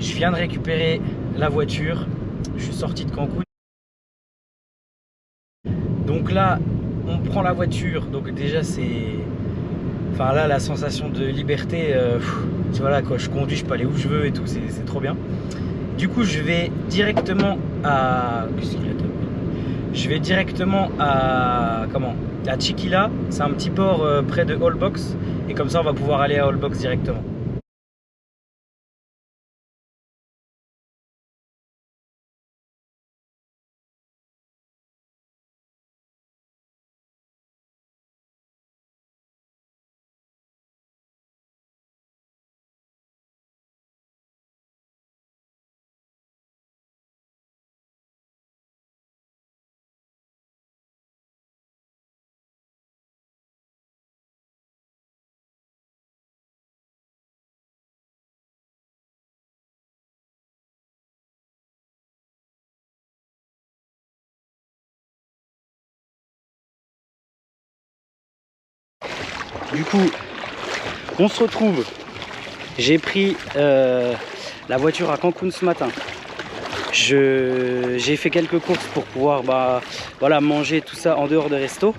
Je viens de récupérer la voiture. Je suis sorti de Cancun. Donc là, on prend la voiture. Donc déjà, c'est... Enfin là, la sensation de liberté, tu vois là, quand je conduis, je peux aller où je veux et tout, c'est trop bien. Du coup, je vais directement à... Qu'est-ce qu'il a tapé ? Je vais directement à... Comment ? À Chiquila. C'est un petit port près de Holbox. Et comme ça, on va pouvoir aller à Holbox directement. Du coup, on se retrouve. J'ai pris la voiture à Cancun ce matin. J'ai fait quelques courses pour pouvoir voilà, manger tout ça en dehors de resto.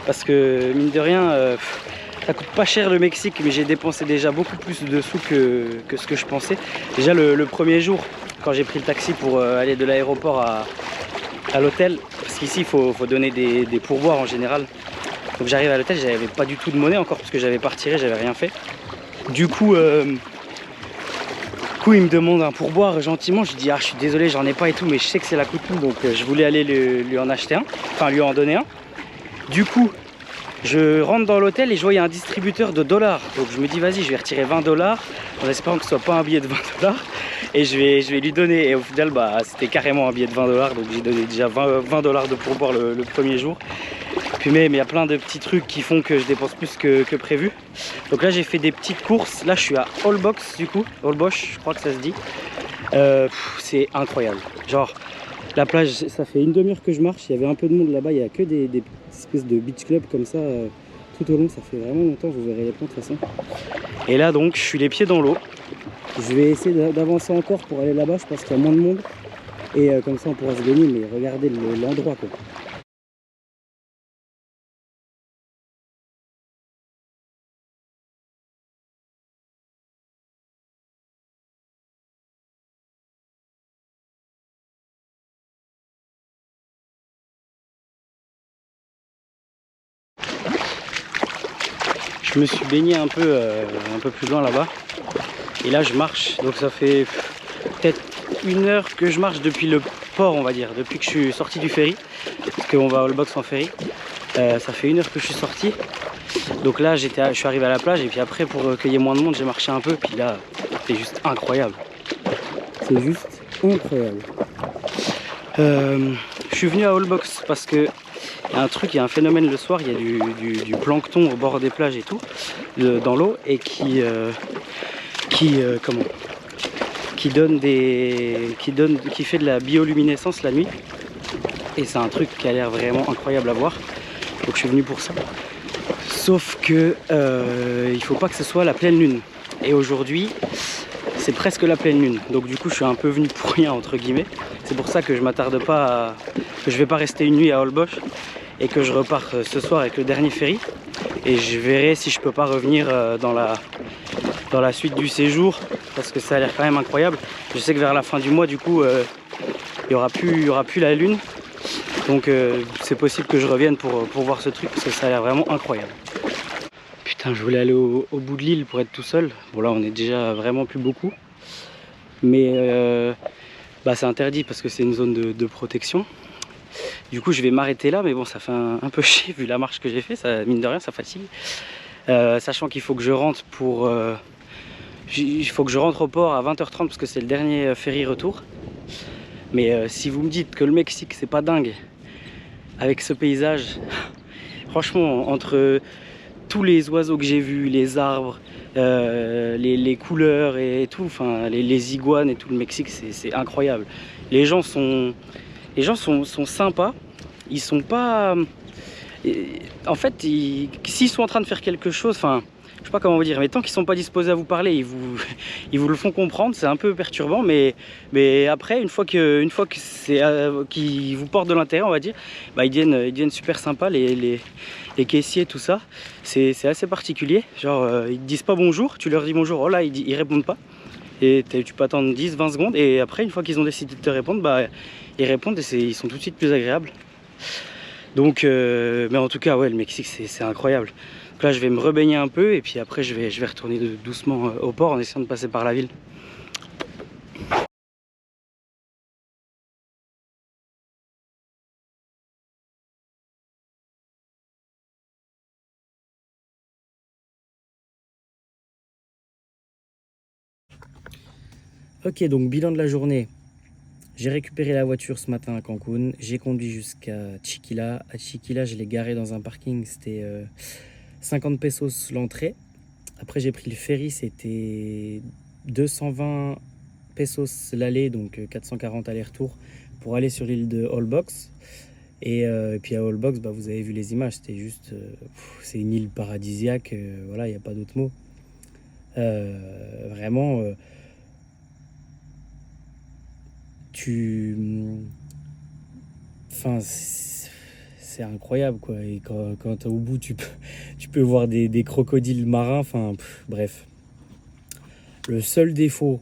Parce que mine de rien, ça coûte pas cher le Mexique, mais j'ai dépensé déjà beaucoup plus de sous que ce que je pensais. Déjà le premier jour, quand j'ai pris le taxi pour aller de l'aéroport à l'hôtel, parce qu'ici il faut donner des pourboires en général. Donc j'arrive à l'hôtel, j'avais pas du tout de monnaie encore parce que j'avais pas retiré, j'avais rien fait. Du coup, il me demande un pourboire gentiment. Je dis ah je suis désolé, j'en ai pas et tout, mais je sais que c'est la coutume, donc je voulais aller lui en acheter un, enfin lui en donner un. Du coup, je rentre dans l'hôtel et je vois il y a un distributeur de dollars. Donc je me dis vas-y, je vais retirer 20 $, en espérant que ce soit pas un billet de 20 $. Et je vais lui donner. Et au final, c'était carrément un billet de 20 $. Donc j'ai donné déjà 20 $ de pourboire le premier jour. Puis mais il y a plein de petits trucs qui font que je dépense plus que prévu. Donc là j'ai fait des petites courses. Là je suis à Holbox du coup. Holbox, je crois que ça se dit. C'est incroyable. Genre la plage, ça fait une demi-heure que je marche. Il y avait un peu de monde là-bas. Il n'y a que des espèces de beach clubs comme ça tout au long. Ça fait vraiment longtemps. Vous verrez les plans de toute façon. Et là donc je suis les pieds dans l'eau. Je vais essayer d'avancer encore pour aller là-bas. Je pense qu'il y a moins de monde. Et comme ça on pourra se baigner. Mais regardez l'endroit quoi. Je me suis baigné un peu plus loin là-bas. Et là je marche. Donc ça fait peut-être 1 heure que je marche depuis le port, on va dire. Depuis que je suis sorti du ferry. Parce qu'on va à Holbox en ferry. Ça fait 1 heure que je suis sorti. Donc là je suis arrivé à la plage. Et puis après pour qu'il y ait moins de monde, j'ai marché un peu. Puis là c'est juste incroyable. C'est juste incroyable. Je suis venu à Holbox parce que il y a un truc, il y a un phénomène le soir, il y a du plancton au bord des plages et tout, dans l'eau, et qui fait de la bioluminescence la nuit. Et c'est un truc qui a l'air vraiment incroyable à voir. Donc je suis venu pour ça. Sauf que il faut pas que ce soit la pleine lune. Et aujourd'hui, c'est presque la pleine lune. Donc du coup, je suis un peu venu pour rien entre guillemets. C'est pour ça que je m'attarde pas que je vais pas rester une nuit à Holbox. Et que je repars ce soir avec le dernier ferry. Et je verrai si je peux pas revenir dans la suite du séjour, parce que ça a l'air quand même incroyable. Je sais que vers la fin du mois du coup il y aura plus la lune. Donc c'est possible que je revienne pour voir ce truc, parce que ça a l'air vraiment incroyable. Putain, je voulais aller au bout de l'île pour être tout seul. Bon là on est déjà vraiment plus beaucoup. Mais c'est interdit parce que c'est une zone de protection. Du coup je vais m'arrêter là, mais bon ça fait un peu chier vu la marche que j'ai fait, ça, mine de rien ça fatigue. Sachant qu'il faut que je rentre au port à 20h30 parce que c'est le dernier ferry retour. Mais si vous me dites que le Mexique c'est pas dingue avec ce paysage, franchement entre tous les oiseaux que j'ai vus, les arbres, les couleurs et tout, enfin les iguanes et tout, le Mexique c'est incroyable. Les gens sont sympas. Ils sont pas... En fait, s'ils sont en train de faire quelque chose, enfin, sais pas comment vous dire, mais tant qu'ils sont pas disposés à vous parler, ils vous le font comprendre, c'est un peu perturbant, mais après, une fois que c'est qu'ils vous portent de l'intérêt, on va dire, bah, ils deviennent super sympas, les caissiers, tout ça. C'est assez particulier, genre ils te disent pas bonjour, tu leur dis bonjour, oh là, ils répondent pas. Et tu peux attendre 10-20 secondes, et après, une fois qu'ils ont décidé de te répondre, bah, ils répondent et ils sont tout de suite plus agréables. Donc, mais en tout cas, ouais, le Mexique, c'est incroyable. Donc là, je vais me rebaigner un peu, et puis après, je vais retourner doucement au port en essayant de passer par la ville. Ok, donc bilan de la journée. J'ai récupéré la voiture ce matin à Cancun. J'ai conduit jusqu'à Chiquila. À Chiquila, je l'ai garé dans un parking. C'était 50 pesos l'entrée. Après, j'ai pris le ferry. C'était 220 pesos l'aller, donc 440 aller-retour, pour aller sur l'île de Holbox. Et puis à Holbox, bah, vous avez vu les images. C'était juste... c'est une île paradisiaque. Voilà, il n'y a pas d'autre mot. Vraiment... Enfin, c'est incroyable, quoi. Et quand t'es au bout, tu peux voir des crocodiles marins. Enfin, bref. Le seul défaut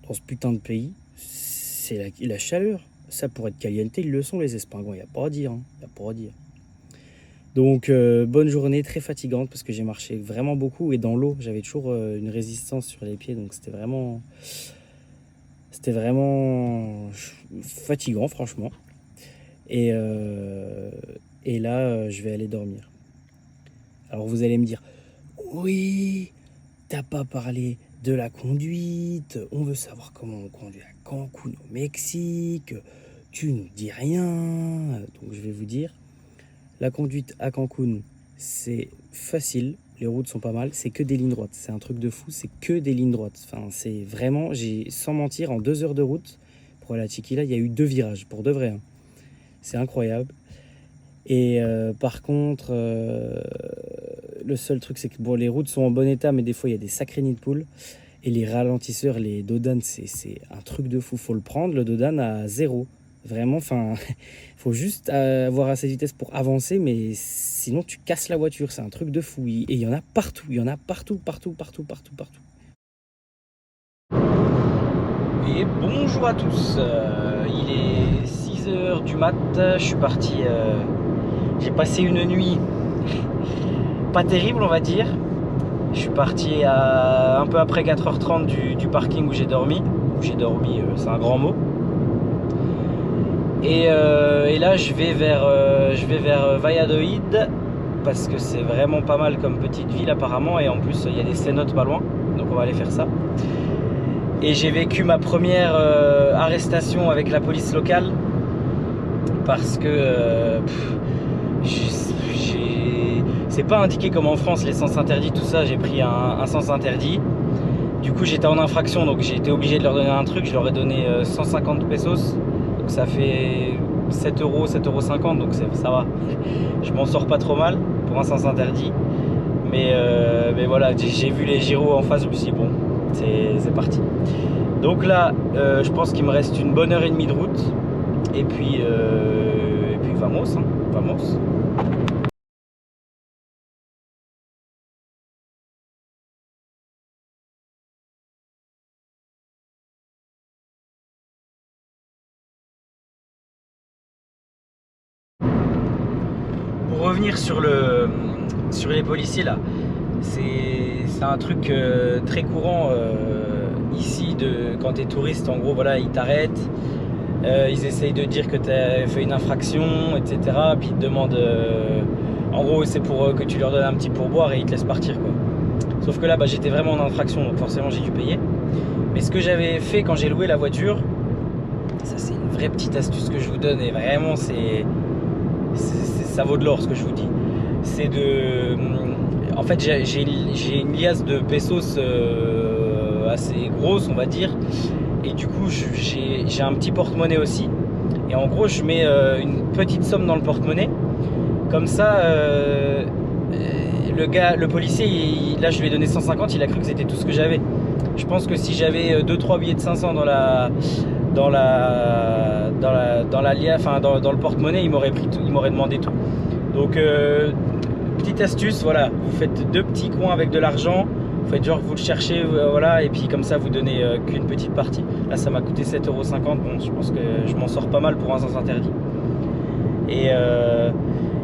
dans ce putain de pays, c'est la chaleur. Ça, pour être caliente, ils le sont, les Espingouins. Il n'y a pas à dire. Hein. Y a pas à dire. Donc, bonne journée, très fatigante parce que j'ai marché vraiment beaucoup. Et dans l'eau, j'avais toujours une résistance sur les pieds. Donc, c'était vraiment fatigant, franchement. Et là, je vais aller dormir. Alors vous allez me dire, oui, t'as pas parlé de la conduite, on veut savoir comment on conduit à Cancun au Mexique, tu nous dis rien. Donc je vais vous dire, la conduite à Cancun, c'est facile. Les routes sont pas mal, c'est que des lignes droites. C'est un truc de fou, c'est que des lignes droites. Enfin, c'est vraiment, sans mentir, en 2 heures de route, pour aller à Chiquila, il y a eu 2 virages, pour de vrai. Hein. C'est incroyable. Et par contre, le seul truc, c'est que bon, les routes sont en bon état, mais des fois, il y a des sacrés nids de poules. Et les ralentisseurs, les dodanes, c'est un truc de fou. Faut le prendre, le dodane à 0. Vraiment, enfin, faut juste avoir assez de vitesse pour avancer, mais sinon tu casses la voiture, c'est un truc de fou. Et il y en a partout, partout. Et bonjour à tous, il est 6h du mat, je suis parti, j'ai passé une nuit pas terrible on va dire. Je suis parti un peu après 4h30 du parking où j'ai dormi. C'est un grand mot. Et là je vais vers Valladolid parce que c'est vraiment pas mal comme petite ville apparemment, et en plus il y a des cénotes pas loin, donc on va aller faire ça. Et j'ai vécu ma première arrestation avec la police locale parce que c'est pas indiqué comme en France les sens interdits, tout ça. J'ai pris un sens interdit. Du coup j'étais en infraction, donc j'ai été obligé de leur donner un truc. Je leur ai donné 150 pesos. Donc ça fait 7 euros, 7,50 €, donc ça va. Je m'en sors pas trop mal pour un sens interdit. Mais voilà, j'ai vu les gyros en face, je me suis dit bon, c'est parti. Donc là, je pense qu'il me reste une bonne heure et demie de route. Et puis vamos, hein, vamos. Pour revenir sur les policiers là, c'est un truc très courant ici quand tu es touriste. En gros, voilà, ils t'arrêtent, ils essayent de dire que tu as fait une infraction, etc. Puis ils te demandent, en gros, c'est pour que tu leur donnes un petit pourboire et ils te laissent partir, quoi. Sauf que là, bah, j'étais vraiment en infraction, donc forcément j'ai dû payer. Mais ce que j'avais fait quand j'ai loué la voiture, ça c'est une vraie petite astuce que je vous donne, et vraiment ça vaut de l'or ce que je vous dis. C'est en fait j'ai une liasse de pesos assez grosse on va dire, et du coup j'ai un petit porte-monnaie aussi, et en gros je mets une petite somme dans le porte-monnaie, comme ça le policier, là je lui ai donné 150, il a cru que c'était tout ce que j'avais. Je pense que si j'avais 2-3 billets de 500 dans le porte-monnaie, il m'aurait demandé tout. Donc petite astuce, voilà, vous faites 2 petits coins avec de l'argent, vous faites genre que vous le cherchez, voilà, et puis comme ça vous donnez qu'une petite partie. Là ça m'a coûté 7,50 €, bon je pense que je m'en sors pas mal pour un sens interdit. Et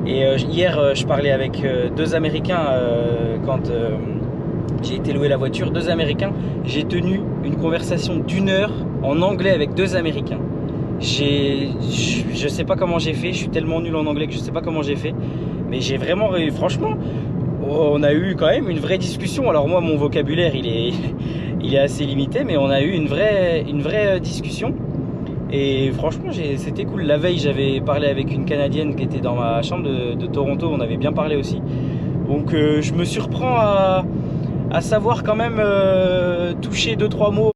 hier je parlais avec 2 Américains quand j'ai été louer la voiture, 2 Américains. J'ai tenu une conversation d'1 heure en anglais avec 2 Américains. Je sais pas comment j'ai fait, je suis tellement nul en anglais que je sais pas comment j'ai fait. Mais j'ai vraiment, franchement, on a eu quand même une vraie discussion. Alors moi, mon vocabulaire, il est assez limité, mais on a eu une vraie discussion. Et franchement, c'était cool. La veille, j'avais parlé avec une Canadienne qui était dans ma chambre de Toronto. On avait bien parlé aussi. Donc je me surprends à savoir quand même toucher 2-3 mots.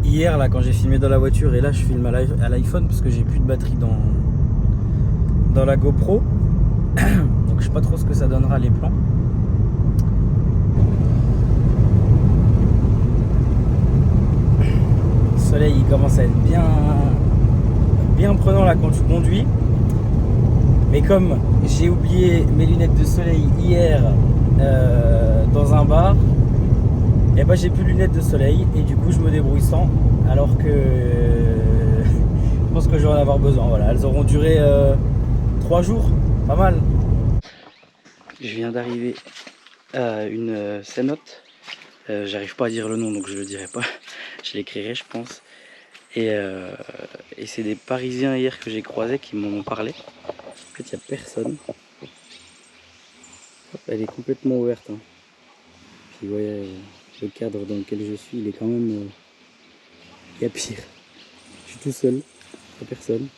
Hier là quand j'ai filmé dans la voiture, et là je filme à l'iPhone parce que j'ai plus de batterie dans la GoPro. Donc je sais pas trop ce que ça donnera les plans. Le soleil il commence à être bien prenant là quand tu conduis. Mais comme j'ai oublié mes lunettes de soleil hier dans un bar, et bah j'ai plus de lunettes de soleil et du coup je me débrouille sans, alors que je pense que je vais en avoir besoin. Voilà, elles auront duré 3 jours, pas mal. Je viens d'arriver à une cénote, j'arrive pas à dire le nom donc je le dirai pas, je l'écrirai je pense. Et c'est des Parisiens hier que j'ai croisés qui m'en ont parlé. En fait il n'y a personne. Hop, elle est complètement ouverte. Hein. Puis ouais, le cadre dans lequel je suis, il est quand même... il y a pire. Je suis tout seul, il n'y a personne.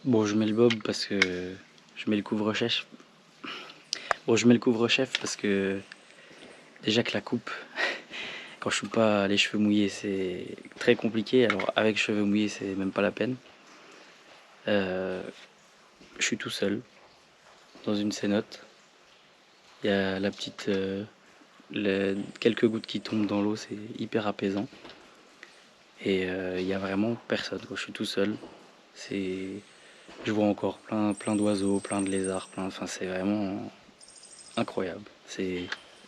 Bon, je mets le bob parce que... je mets le couvre-chef. Bon, je mets le couvre-chef parce que... déjà que la coupe... quand je suis pas les cheveux mouillés, c'est très compliqué. Alors avec cheveux mouillés, c'est même pas la peine. Je suis tout seul dans une cénote. Il y a la petite... quelques gouttes qui tombent dans l'eau, c'est hyper apaisant. Et il y a vraiment personne, quoi. Je suis tout seul. Je vois encore plein d'oiseaux, plein de lézards, enfin c'est vraiment incroyable. C'est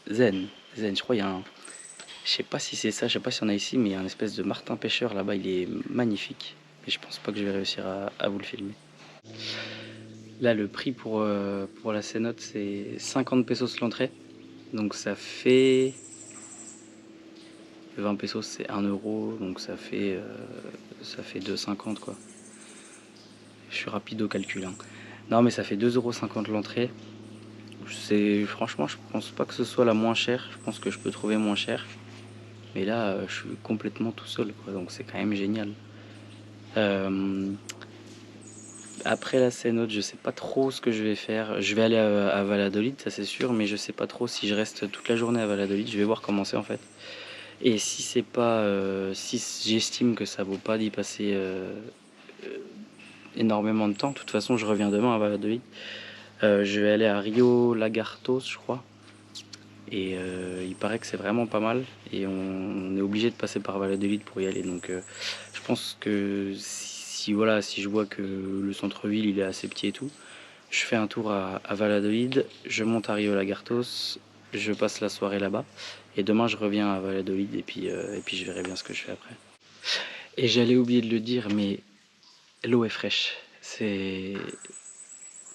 zen. Je crois il y a un... je sais pas si c'est ça, je sais pas si on a ici, mais il y a un espèce de martin pêcheur là-bas, il est magnifique. Mais je pense pas que je vais réussir à vous le filmer. Là le prix pour la cénote c'est 50 pesos l'entrée. Donc ça fait 20 pesos c'est 1 €, donc ça fait 2,50 quoi. Je suis rapide au calcul. Hein. Non mais ça fait 2,50 € l'entrée. Franchement je pense pas que ce soit la moins chère. Je pense que je peux trouver moins cher. Mais là je suis complètement tout seul quoi, donc c'est quand même génial. Après la cénote je sais pas trop ce que je vais faire. Je vais aller à Valladolid ça c'est sûr, mais je sais pas trop si je reste toute la journée à Valladolid. Je vais voir comment c'est en fait. Et si c'est pas si j'estime que ça vaut pas d'y passer énormément de temps, de toute façon je reviens demain à Valladolid. Je vais aller à Rio Lagartos je crois. Et il paraît que c'est vraiment pas mal. Et on est obligé de passer par Valladolid pour y aller. Donc je pense que si je vois que le centre-ville il est assez petit et tout, je fais un tour à Valladolid, je monte à Rio Lagartos, je passe la soirée là-bas. Et demain je reviens à Valladolid et puis je verrai bien ce que je fais après. Et j'allais oublier de le dire, mais l'eau est fraîche. C'est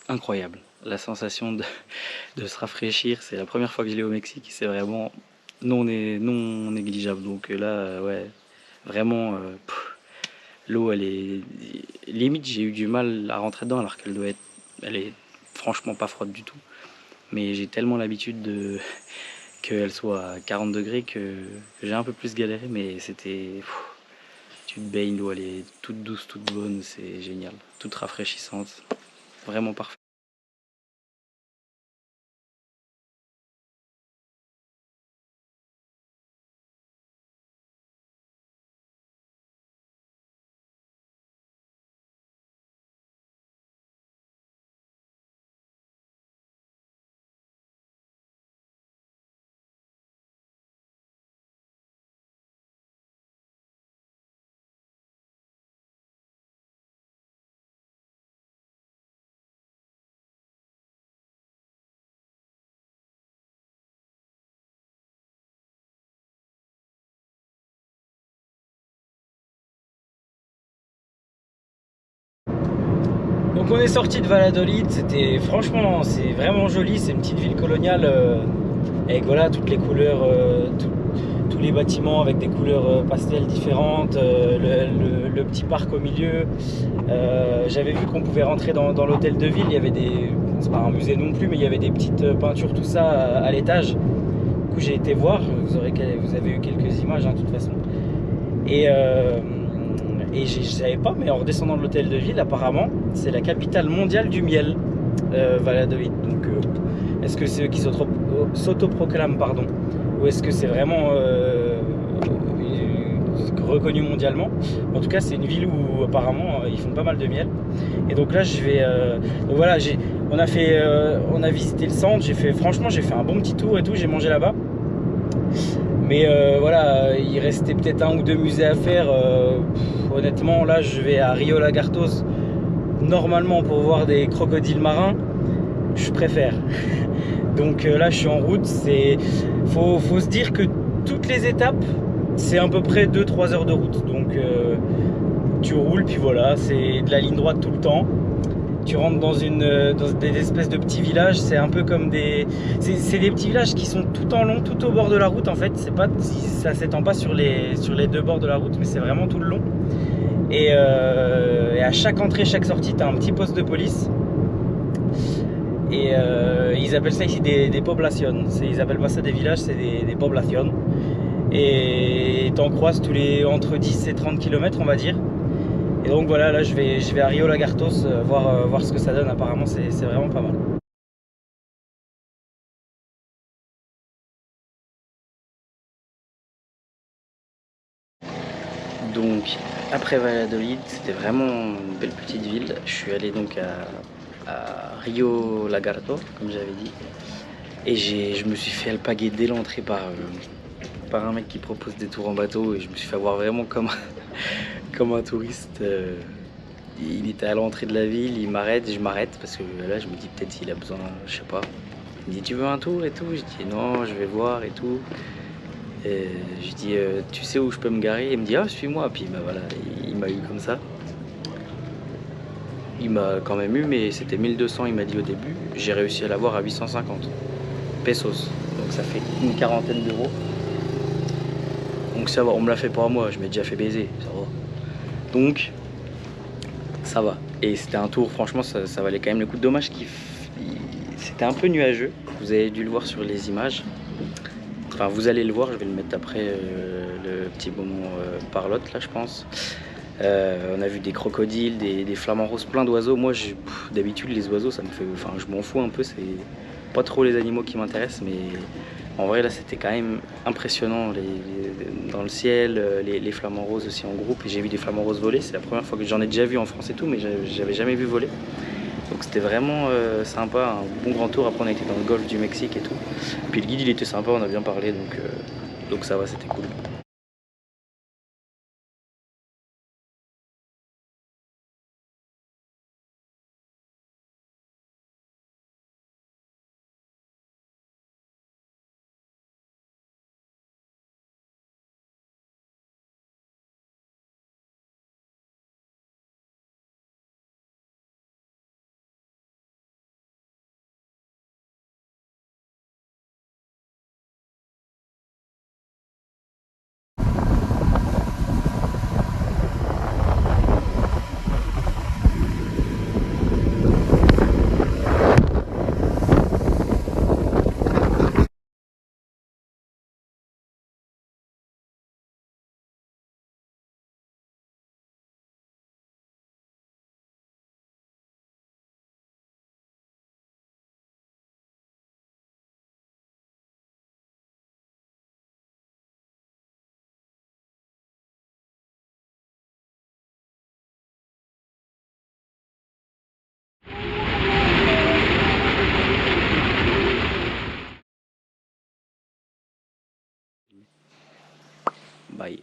incroyable. La sensation de se rafraîchir, c'est la première fois que je l'ai au Mexique. C'est vraiment non négligeable. Donc là, ouais, vraiment, l'eau, elle est limite. J'ai eu du mal à rentrer dedans alors elle est franchement pas froide du tout. Mais j'ai tellement l'habitude qu'elle soit à 40 degrés que j'ai un peu plus galéré. Mais c'était, tu te baignes, l'eau elle est toute douce, toute bonne, c'est génial, toute rafraîchissante, vraiment parfait. Donc on est sorti de Valladolid, c'était franchement, c'est vraiment joli, c'est une petite ville coloniale avec voilà toutes les couleurs, tous les bâtiments avec des couleurs pastel différentes, le petit parc au milieu. J'avais vu qu'on pouvait rentrer dans l'hôtel de ville, il y avait des, c'est pas un musée non plus, mais il y avait des petites peintures, tout ça à l'étage. Du coup j'ai été voir, vous avez eu quelques images de toute façon. Et je savais pas, mais en redescendant de l'hôtel de ville, apparemment, c'est la capitale mondiale du miel, Valladolid. Donc, est-ce que c'est eux qui s'autoproclament, pardon, ou est-ce que c'est vraiment reconnu mondialement? En tout cas, c'est une ville où apparemment ils font pas mal de miel. Et donc là, je vais. Donc voilà, on a visité le centre. Franchement, j'ai fait un bon petit tour et tout. J'ai mangé là-bas. Mais voilà, il restait peut-être un ou deux musées à faire. Honnêtement, là, je vais à Rio Lagartos, normalement pour voir des crocodiles marins. Je préfère. Donc là, je suis en route. Faut se dire que toutes les étapes, c'est à peu près 2-3 heures de route. Donc tu roules, puis voilà, c'est de la ligne droite tout le temps. Tu rentres dans des espèces de petits villages, c'est un peu comme c'est des petits villages qui sont tout en long, tout au bord de la route en fait. C'est pas, ça s'étend pas sur les deux bords de la route, mais c'est vraiment tout le long. Et à chaque entrée, chaque sortie, tu as un petit poste de police. Et ils appellent ça ici des poblations. Ils appellent pas ça des villages, c'est des poblations. Et t'en croises entre 10 et 30 km, on va dire. Et donc voilà, là je vais à Rio Lagartos voir ce que ça donne. Apparemment, c'est vraiment pas mal. Donc après Valladolid, c'était vraiment une belle petite ville. Je suis allé donc à Rio Lagarto, comme j'avais dit. Et je me suis fait alpaguer dès l'entrée par un mec qui propose des tours en bateau. Et je me suis fait avoir vraiment comme un touriste. Il était à l'entrée de la ville, il m'arrête, je m'arrête parce que là je me dis peut-être il a besoin, je sais pas. Il me dit tu veux un tour et tout, je dis non, je vais voir et tout. Et je dis tu sais où je peux me garer? Il me dit ah suis-moi, puis bah, voilà, il m'a eu comme ça. Il m'a quand même eu, mais c'était 1200, il m'a dit au début. J'ai réussi à l'avoir à 850 pesos, donc ça fait une quarantaine d'euros. Donc ça va, on me l'a fait pas à moi, je m'ai déjà fait baiser, ça va. Donc ça va. Et c'était un tour, franchement, ça valait quand même le coup. Dommage c'était un peu nuageux. Vous avez dû le voir sur les images. Enfin, vous allez le voir, je vais le mettre après le petit moment parlotte, là, je pense. On a vu des crocodiles, des flamants roses, plein d'oiseaux. Moi, d'habitude, les oiseaux, ça me fait. Enfin, je m'en fous un peu, c'est pas trop les animaux qui m'intéressent, mais en vrai, là, c'était quand même impressionnant. Dans le ciel, les flamants roses aussi en groupe. Et j'ai vu des flamants roses voler. C'est la première fois que j'en ai déjà vu en France et tout, mais j'avais jamais vu voler. Donc c'était vraiment sympa, un bon grand tour. Après, on a été dans le golfe du Mexique et tout. Puis le guide, il était sympa, on a bien parlé, donc ça va, c'était cool. Bye.